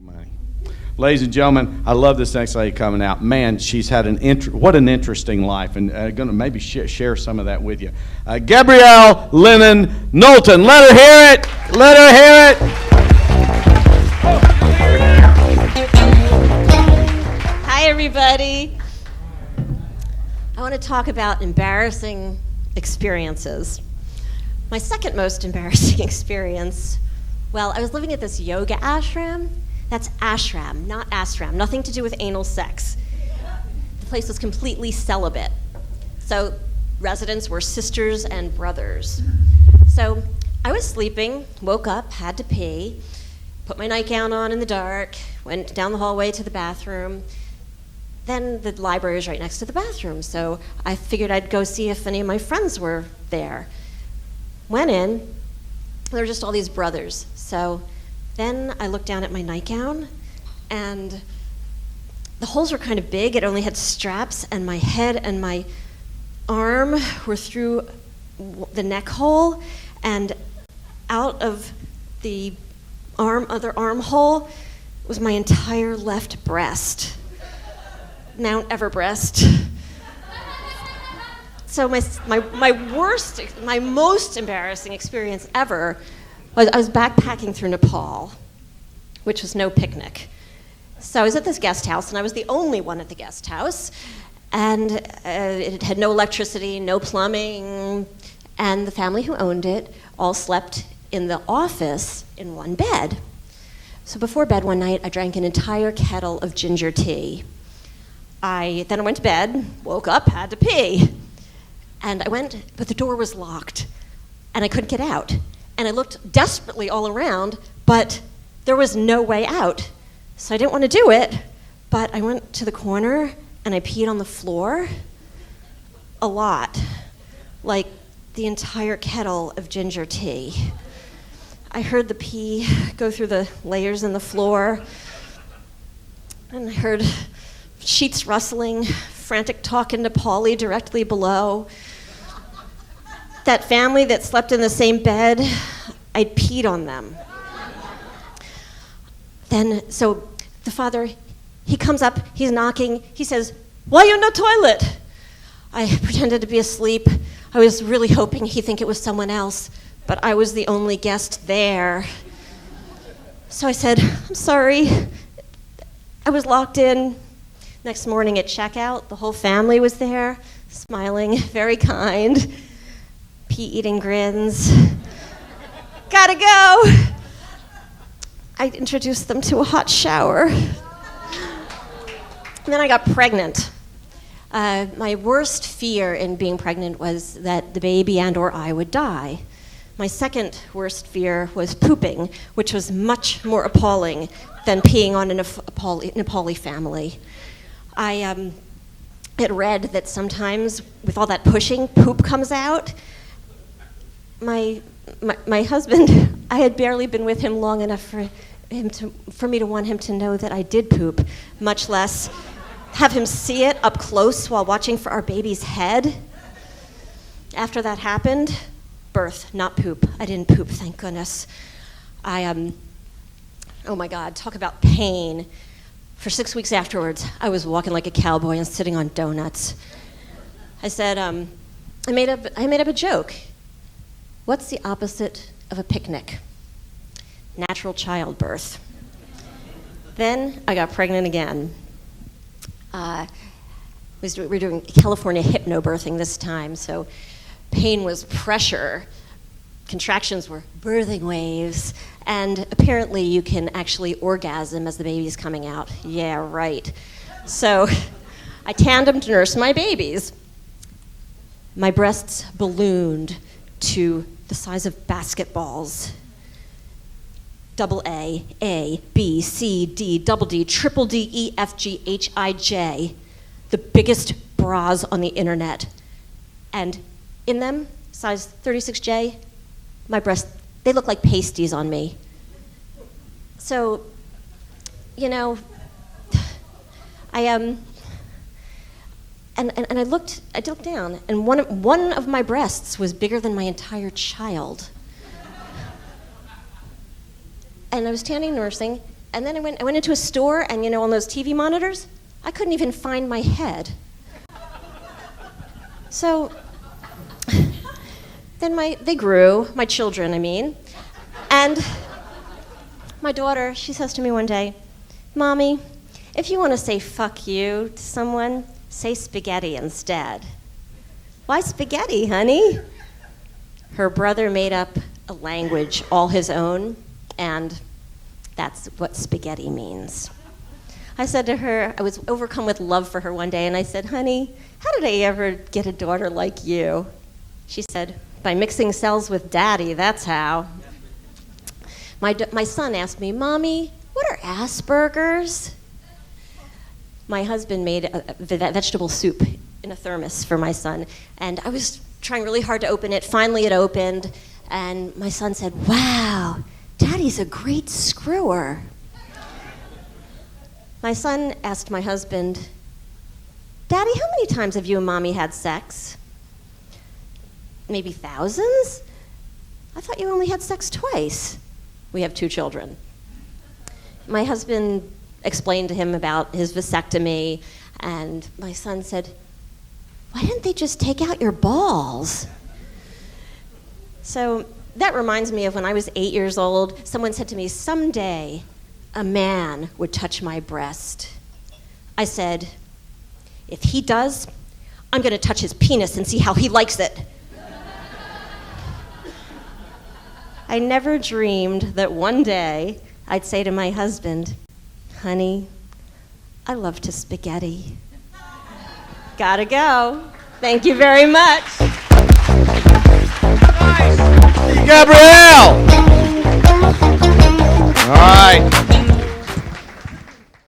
Money. Ladies and gentlemen, I love this next lady coming out. Man, she's had what an interesting life, and going to maybe share some of that with you. Gabrielle Knowlton. Let her hear it. Let her hear it. Hi, everybody. I want to talk about embarrassing experiences. My second most embarrassing experience, well, I was living at this yoga ashram. That's ashram, not ashram. Nothing to do with anal sex. The place was completely celibate. So residents were sisters and brothers. So I was sleeping, woke up, had to pee, put my nightgown on in the dark, went down the hallway to the bathroom. Then the library was right next to the bathroom, so I figured I'd go see if any of my friends were there. Went in, there were just all these brothers. So then I looked down at my nightgown, and the holes were kind of big. It only had straps, and my head and my arm were through the neck hole, and out of the other armhole was my entire left breast. Mount Everest. So my most embarrassing experience ever was I was backpacking through Nepal, which was no picnic. So I was at this guest house, and I was the only one at the guest house, and it had no electricity, no plumbing, and the family who owned it all slept in the office in one bed. So before bed one night, I drank an entire kettle of ginger tea. Then I went to bed, woke up, had to pee. And I went, but the door was locked, and I couldn't get out. And I looked desperately all around, but there was no way out. So I didn't want to do it, but I went to the corner, and I peed on the floor. A lot. Like the entire kettle of ginger tea. I heard the pee go through the layers in the floor, and I heard sheets rustling, frantic talk in Nepali directly below. That family that slept in the same bed, I'd peed on them. Then, so the father, he comes up, he's knocking, he says, "Why you in the toilet?" I pretended to be asleep. I was really hoping he'd think it was someone else, but I was the only guest there. So I said, "I'm sorry, I was locked in." Next morning at checkout, the whole family was there, smiling, very kind, pea-eating grins. Gotta go! I introduced them to a hot shower. And then I got pregnant. My worst fear in being pregnant was that the baby and or I would die. My second worst fear was pooping, which was much more appalling than peeing on a Nepali family. I had read that sometimes with all that pushing, poop comes out. My husband, I had barely been with him long enough for me to want him to know that I did poop, much less have him see it up close while watching for our baby's head. After that happened, birth, not poop. I didn't poop, thank goodness. Oh my God, talk about pain. For 6 weeks afterwards, I was walking like a cowboy and sitting on donuts. I said, I made up a joke. What's the opposite of a picnic? Natural childbirth. Then I got pregnant again. We were doing California hypnobirthing this time, so pain was pressure. Contractions were birthing waves, and apparently you can actually orgasm as the baby's coming out. Yeah, right. So I tandemed nursed my babies. My breasts ballooned to the size of basketballs. Double A, B, C, D, double D, triple D, E, F, G, H, I, J. The biggest bras on the internet. And in them, size 36J, my breasts, they look like pasties on me. So, you know, I looked down, and one of my breasts was bigger than my entire child. And I was standing nursing, And then I went into a store, and on those TV monitors, I couldn't even find my head. So then they grew, my children, I mean. And my daughter, she says to me one day, "Mommy, if you want to say fuck you to someone, say spaghetti instead." "Why spaghetti, honey?" Her brother made up a language all his own, and that's what spaghetti means. I said to her, I was overcome with love for her one day, and I said, "Honey, how did I ever get a daughter like you?" She said, "By mixing cells with Daddy, that's how." My son asked me, "Mommy, what are Asperger's?" My husband made a vegetable soup in a thermos for my son, and I was trying really hard to open it. Finally, it opened, and my son said, "Wow, Daddy's a great screwer." My son asked my husband, "Daddy, how many times have you and Mommy had sex?" "Maybe thousands? I thought you only had sex twice." We have 2 children. My husband explained to him about his vasectomy, and my son said, "Why didn't they just take out your balls?" So that reminds me of when I was 8 years old, someone said to me, "Someday a man would touch my breast." I said, "If he does, I'm going to touch his penis and see how he likes it." I never dreamed that one day I'd say to my husband, "Honey, I love to spaghetti." Gotta go. Thank you very much. Gabrielle! All right.